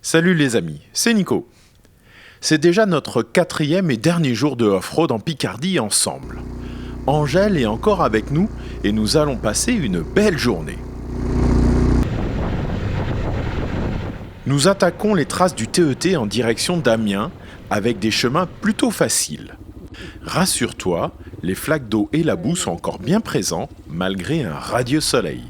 Salut les amis, c'est Nico. C'est déjà notre 4e et dernier jour de off-road en Picardie ensemble. Angèle est encore avec nous et nous allons passer une belle journée. Nous attaquons les traces du TET en direction d'Amiens avec des chemins plutôt faciles. Rassure-toi, les flaques d'eau et la boue sont encore bien présents malgré un radieux soleil.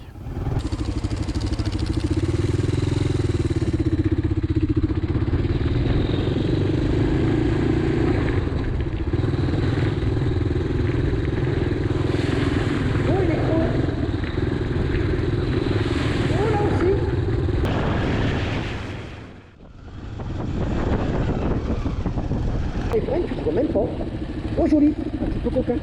Les freins, tu ne vois même pas. Oh joli, un petit peu coquin.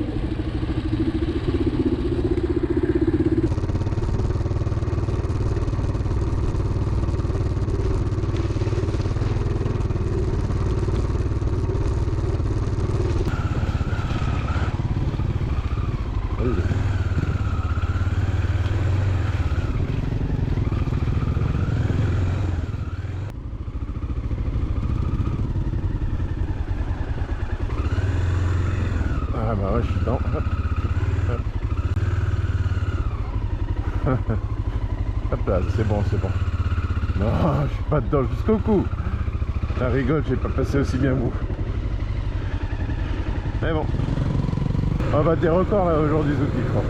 Ah bah ouais, je suis dedans. Hop là, c'est bon, c'est bon. Non, je suis pas dedans jusqu'au cou. La rigole, j'ai pas passé aussi bien vous. Mais bon. On va des records là aujourd'hui, Zuki, je crois.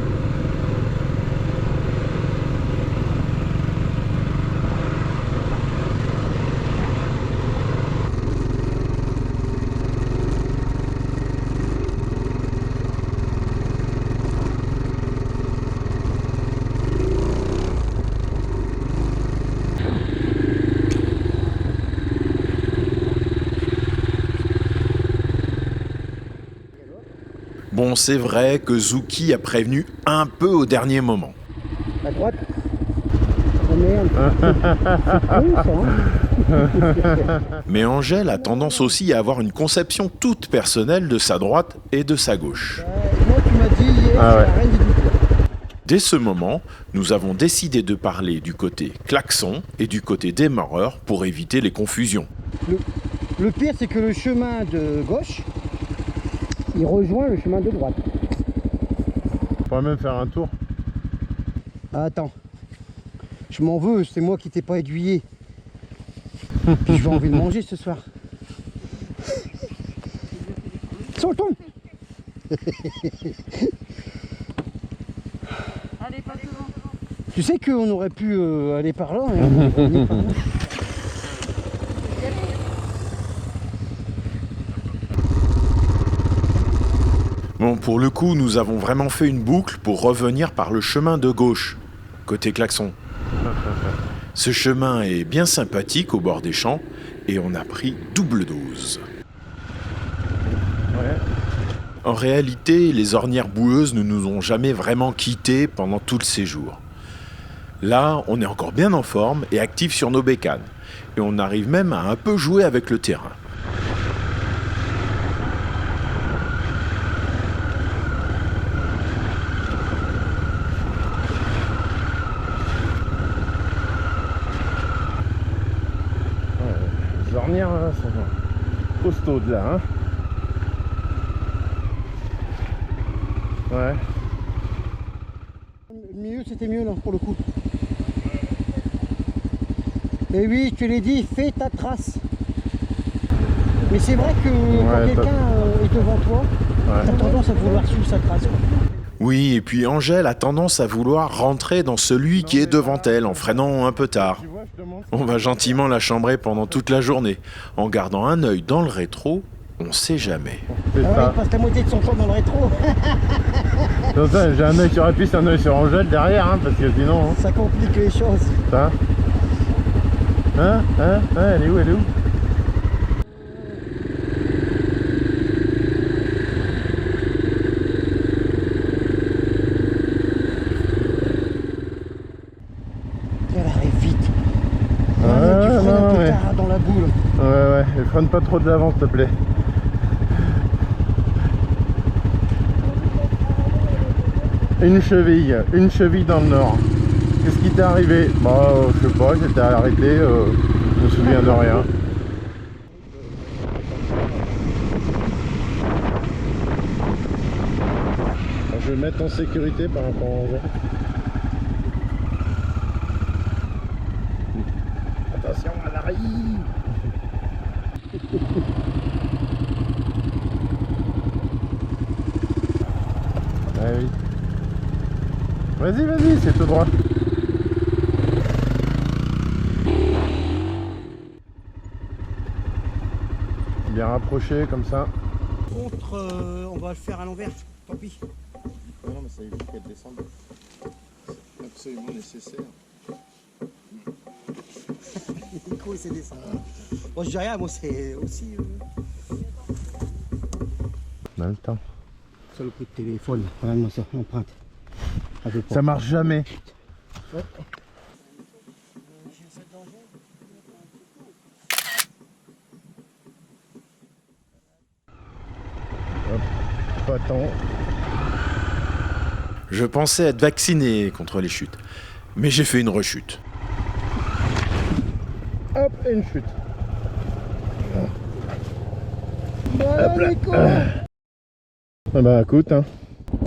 Bon, c'est vrai que Zuki a prévenu un peu au dernier moment. À droite. Oh merde. C'est con, ça, hein. Mais Angèle a tendance aussi à avoir une conception toute personnelle de sa droite et de sa gauche. Moi, tu m'as dit hier, Ah ouais. c'est la reine du doute. Dès ce moment, nous avons décidé de parler du côté klaxon et du côté démarreur pour éviter les confusions. Le pire, c'est que le chemin de gauche, il rejoint le chemin de droite. On pourrait même faire un tour. Ah, attends. Je m'en veux, c'est moi qui t'ai pas aiguillé. Puis je vais envie de manger ce soir. Saute. Allez, pas devant. Tu sais qu'on aurait pu aller par là. Hein, on est par là. Bon, pour le coup, nous avons vraiment fait une boucle pour revenir par le chemin de gauche, côté klaxon. Ce chemin est bien sympathique au bord des champs et on a pris double dose. Ouais. En réalité, les ornières boueuses ne nous ont jamais vraiment quittés pendant tout le séjour. Là, on est encore bien en forme et actif sur nos bécanes. Et on arrive même à un peu jouer avec le terrain. Les ornières là, sont costaudes là, hein. Ouais. Le milieu, c'était mieux là pour le coup. Et oui, je te l'ai dit, fais ta trace. Mais c'est vrai que quand quelqu'un est devant toi, t'as tendance à vouloir suivre sa trace. Quoi. Oui, et puis Angèle a tendance à vouloir rentrer dans celui qui est devant elle en freinant un peu tard. Tu vois, je te montre. On va gentiment la chambrer pendant toute la journée, en gardant un œil dans le rétro, on sait jamais. C'est Ah ouais, ça. il passe la moitié de son temps dans le rétro. C'est ça, j'ai un œil sur la piste, un œil sur Angèle derrière, hein, parce que sinon, hein, Ça complique les choses. ça. Hein, elle est où, Elle arrive vite. Ouais, Tu freines un non, peu ouais. tard dans la boule. Ouais, freine pas trop de l'avant, s'il te plaît. Une cheville dans le nord. Qu'est-ce qui t'est arrivé? Bah, je sais pas, j'étais arrêté Je me souviens de rien. Alors, je vais me mettre en sécurité par rapport au vent. Attention à l'arrière. Ah oui. Vas-y, vas-y, c'est tout droit. Bien rapproché comme ça. Contre, on va le faire à l'envers, tant pis. Non, mais ça évite qu'elle descende. C'est absolument nécessaire. Nico, c'est descendre. Bon, je dis rien, moi c'est aussi. On a le temps. Sur le coup de téléphone, regarde-moi ça, empreinte. Ça marche jamais. Ouais. Hop, pas tant. Je pensais être vacciné contre les chutes, mais j'ai fait une rechute. Hop, et une chute. Voilà, Nico. Ah bah écoute, hein.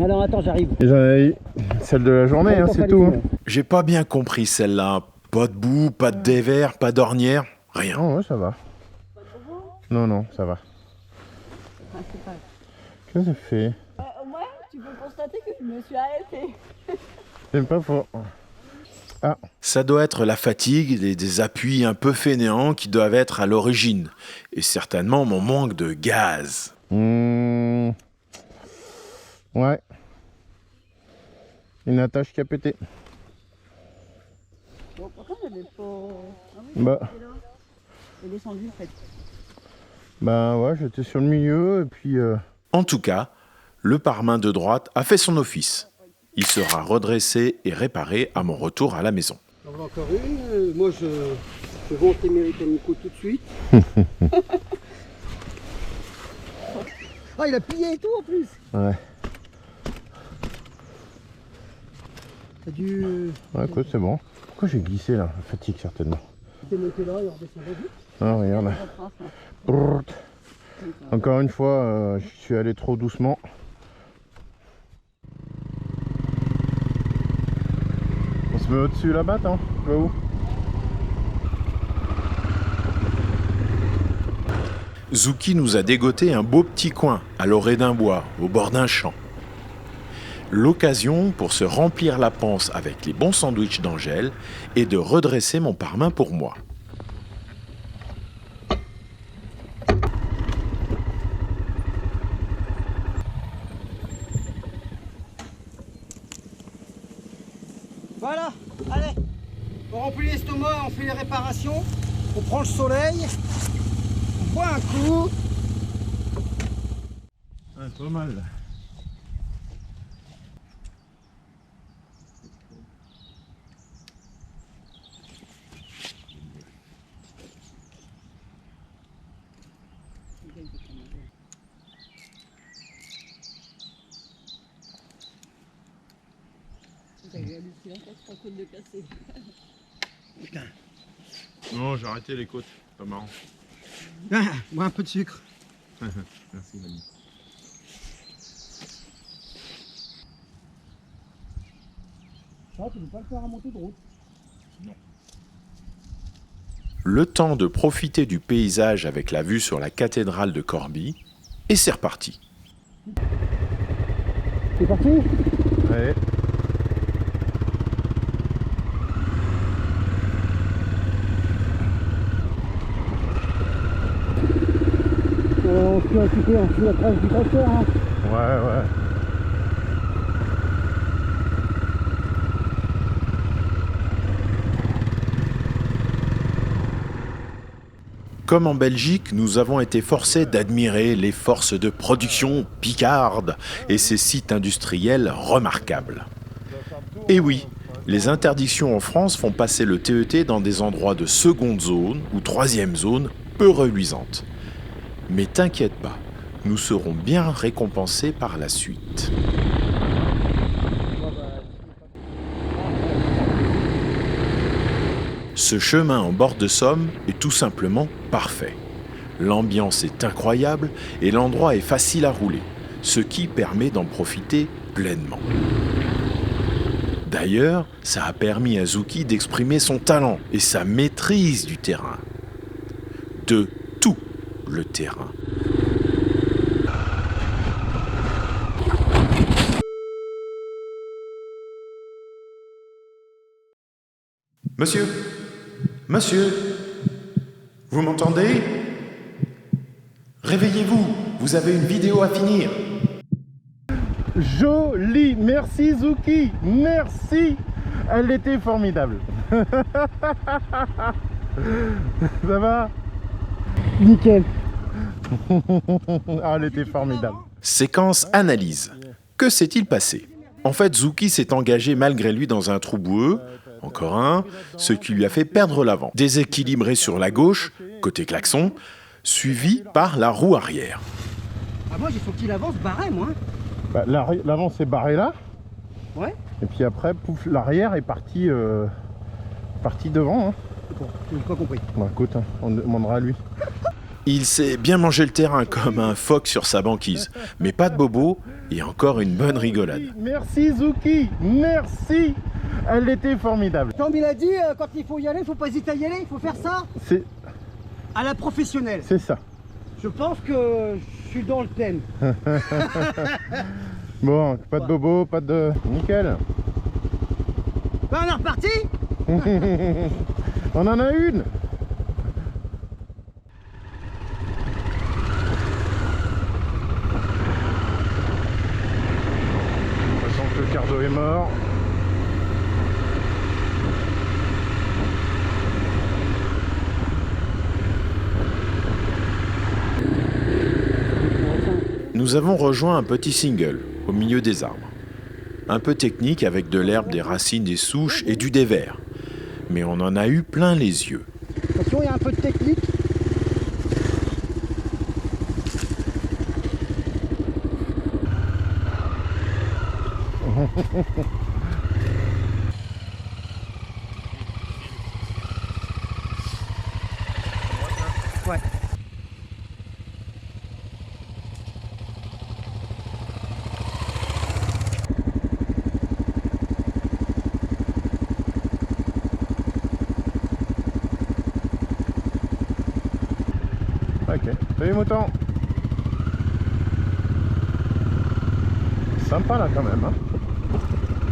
Alors attends, j'arrive. Et j'en ai eu celle de la journée, hein, c'est tout. Hein. J'ai pas bien compris celle-là. Pas de boue, pas de dévers, pas d'ornière, rien. Oh ouais, ça va. Non, non, ça va. Qu'est-ce que ça fait? Moi, tu peux constater que je me suis arrêtée. C'est pas faux. Ah, Ça doit être la fatigue et des appuis un peu fainéants qui doivent être à l'origine. Et certainement mon manque de gaz. ouais. Une attache qui a pété. Bon, pourtant, j'avais pas. Ah oui, Bah. j'étais là. Elle est descendue, en fait. Bah ouais, j'étais sur le milieu et puis... En tout cas, le pare-main de droite a fait son office. Il sera redressé et réparé à mon retour à la maison. J'en veux encore une. Moi, je vais monter mérite à Nico tout de suite. Ah, il a plié et tout en plus. Ouais. T'as dû Ouais, écoute, c'est bon. Pourquoi j'ai glissé là? La fatigue certainement. démonter là et redescendre vite. Ah, regarde là. Brrrt. Encore une fois, je suis allé trop doucement. On se met au-dessus là-bas, attends. On va où? Zouki nous a dégoté un beau petit coin à l'orée d'un bois, au bord d'un champ. L'occasion pour se remplir la panse avec les bons sandwichs d'Angèle et de redresser mon pare-main pour moi. Voilà, allez. On remplit l'estomac, on fait les réparations. On prend le soleil. On boit un coup. Ouais, pas mal. T'as eu hallucinant, ça se côte de casser. Non, j'ai arrêté les côtes. Pas marrant. Ah, bois un peu de sucre. Merci, Manu. Ça, tu ne peux pas le faire remonter de route. Le temps de profiter du paysage avec la vue sur la cathédrale de Corbie, et c'est reparti. C'est parti. Allez. On suit un petit peu, on suit la trace du tracteur. Hein. Ouais, ouais. Comme en Belgique, nous avons été forcés d'admirer les forces de production picardes et ces sites industriels remarquables. Et oui, les interdictions en France font passer le TET dans des endroits de seconde zone ou troisième zone peu reluisantes. Mais t'inquiète pas, nous serons bien récompensés par la suite. Ce chemin en bord de Somme est tout simplement parfait. L'ambiance est incroyable et l'endroit est facile à rouler, ce qui permet d'en profiter pleinement. D'ailleurs, ça a permis à Zouki d'exprimer son talent et sa maîtrise du terrain. De tout le terrain. Monsieur, vous m'entendez? Réveillez-vous, vous avez une vidéo à finir. Joli, merci Zouki, merci. Elle était formidable. Ça va? Nickel. Ah, elle était formidable. Séquence analyse. Que s'est-il passé? En fait, Zouki s'est engagé malgré lui dans un trou boueux, encore un, ce qui lui a fait perdre l'avant. Déséquilibré sur la gauche, côté klaxon, suivi par la roue arrière. Ah, moi j'ai senti l'avance barré, moi. Bah, l'avant s'est barré là. Ouais. Et puis après, pouf, l'arrière est parti, parti devant. Hein. Bon, j'ai pas compris. Bon, écoute, hein, on demandera à lui. Il s'est bien mangé le terrain comme un phoque sur sa banquise. Mais pas de bobo et encore une bonne rigolade. Merci Zouki, merci. Elle était formidable. Comme il a dit, quand il faut y aller, il faut pas hésiter à y aller, il faut faire ça à la professionnelle. C'est ça. Je pense que je suis dans le thème. Bon, pas de bobo, pas de... Nickel. Ben, on est reparti. On en a une. De toute façon que le cardo est mort. Nous avons rejoint un petit single, au milieu des arbres. Un peu technique avec de l'herbe, des racines, des souches et du dévers. Mais on en a eu plein les yeux. Attention, il y a un peu de technique. Ouais. Ok, salut mouton. Sympa là quand même, hein.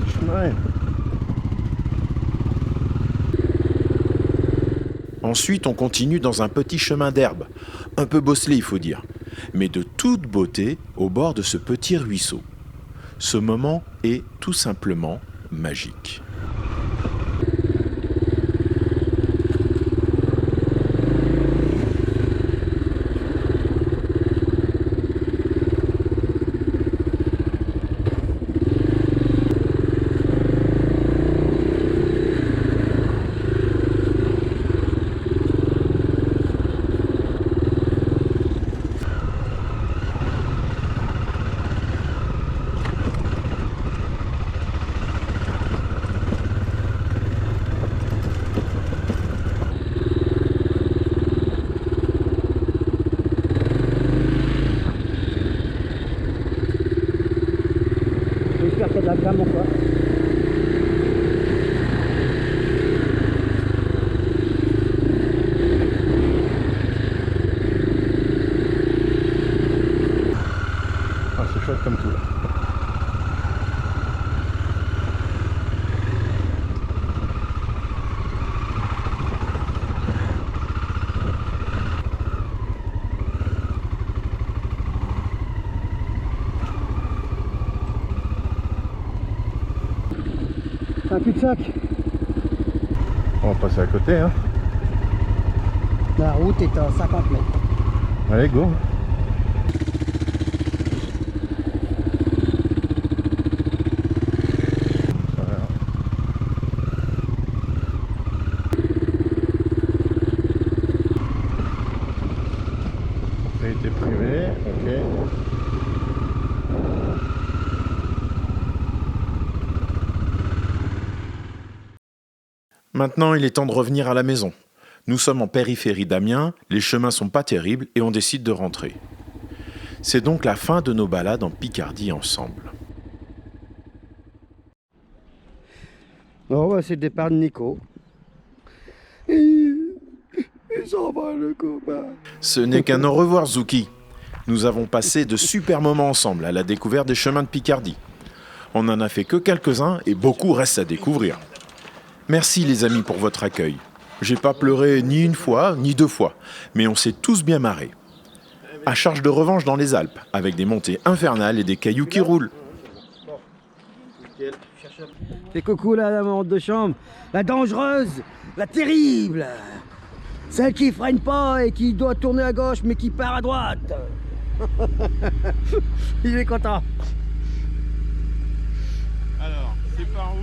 Chemin. Ensuite, on continue dans un petit chemin d'herbe, un peu bosselé il faut dire, mais de toute beauté au bord de ce petit ruisseau. Ce moment est tout simplement magique. J'espère qu'il y a de la gamme encore. Ah, c'est chouette comme tout là. Un cul-de-sac. On va passer à côté, hein. La route est à 50 mètres. Allez, go. Propriété privée, ok. Maintenant, il est temps de revenir à la maison. Nous sommes en périphérie d'Amiens, les chemins sont pas terribles et on décide de rentrer. C'est donc la fin de nos balades en Picardie ensemble. Bon, bah, c'est le départ de Nico. Il s'en va, le copain. Ce n'est qu'un au revoir, Zouki. Nous avons passé de super moments ensemble à la découverte des chemins de Picardie. On n'en a fait que quelques-uns et beaucoup restent à découvrir. Merci les amis pour votre accueil. J'ai pas pleuré ni une fois, ni deux fois, mais on s'est tous bien marrés. À charge de revanche dans les Alpes, avec des montées infernales et des cailloux qui roulent. Fais coucou là, la montre de chambre. La dangereuse, la terrible. Celle qui freine pas et qui doit tourner à gauche mais qui part à droite. Il est content. Alors, c'est par où?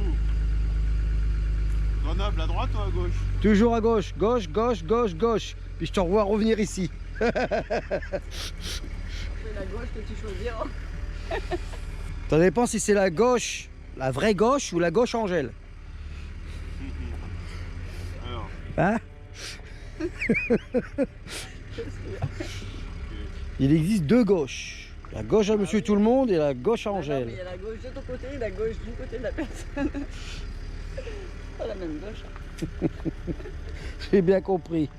Grenoble à droite ou à gauche? Toujours à gauche, gauche, gauche, gauche, gauche. Puis je te revois revenir ici. C'est la gauche que tu choisiras. Ça dépend si c'est la gauche, la vraie gauche ou la gauche Angèle. Alors, Hein? Il existe deux gauches. La gauche à Monsieur Tout-le-Monde et la gauche à Il Angèle. y a la gauche de ton côté et la gauche du côté de la personne. Pas la même gauche. J'ai bien compris.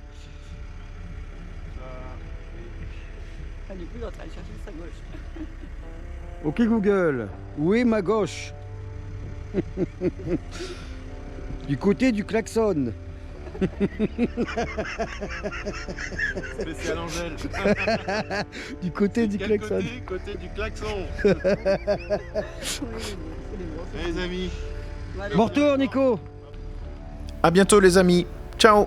Ah, du coup, il est en train de chercher sa gauche. Ok Google, où est ma gauche? Du côté du klaxon. spécial Angèle. Du côté du Quel klaxon. côté du klaxon. Oui, il est beau. Les amis. Bon retour Nico. À bientôt les amis. Ciao.